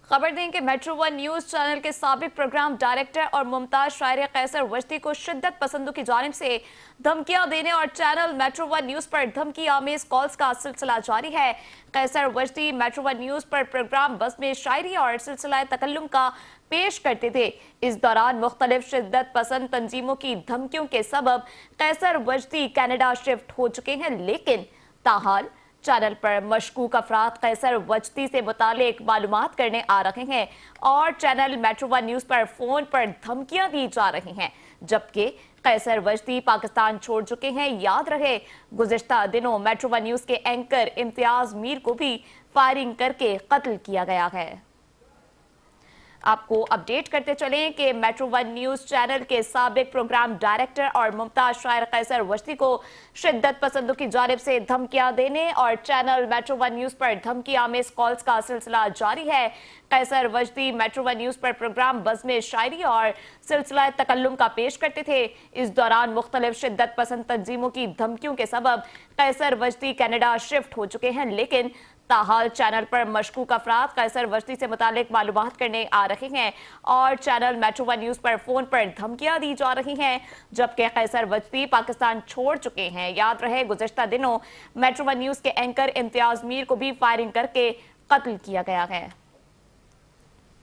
खबर दें कि मेट्रो वन न्यूज चैनल के साबिक प्रोग्राम डायरेक्टर और मुमताज शायर कैसर वजदी को शिद्दत पसंदों की जानिब से धमकियां देने और चैनल मेट्रो वन न्यूज पर धमकी आमेज कॉल्स का सिलसिला जारी है। कैसर वजदी मेट्रो वन न्यूज पर प्रोग्राम बस में शायरी और सिलसिला तकल्लुम का पेश करते थे। इस दौरान मुख्तलिफ शिद्दत पसंद तंजीमों की धमकियों के सबब कैसर वजदी कनाडा शिफ्ट हो चुके हैं, लेकिन ताहाल चैनल पर मशकूक अफराद कैसर वजदी से मुतालिक मालूमात करने आ रहे हैं और चैनल मेट्रो वन न्यूज पर फोन पर धमकियां दी जा रही हैं, जबकि कैसर वजदी पाकिस्तान छोड़ चुके हैं। याद रहे, गुज़िश्ता दिनों मेट्रो वन न्यूज के एंकर इम्तियाज मीर को भी फायरिंग करके कत्ल किया गया है। आपको अपडेट करते चलें कि मेट्रो वन न्यूज चैनल के साबिक प्रोग्राम डायरेक्टर और मुमताज शायर कैसर वजदी को शिद्दत पसंदों की जानिब से धमकियां देने और चैनल मेट्रो वन न्यूज पर धमकी आमेज कॉल्स का सिलसिला जारी है। कैसर वजदी मेट्रो वन न्यूज पर प्रोग्राम बज़ में शायरी और सिलसिला तकल्लुम का पेश करते थे। इस दौरान मुख्तलिफ शिद्दत पसंद तंजीमों की धमकियों के सबब कैसर वजदी कनाडा शिफ्ट हो चुके हैं, लेकिन ताहाल चैनल पर मशकूक अफराद कैसर वजदी से मुतालिक मालूमात करने आ रहे हैं और चैनल मेट्रो वन न्यूज पर फोन पर धमकियां दी जा रही हैं, जबकि कैसर वजदी पाकिस्तान छोड़ चुके हैं। याद रहे, गुज़िश्ता दिनों मेट्रो वन न्यूज के एंकर इम्तियाज मीर को भी फायरिंग करके कत्ल किया गया है।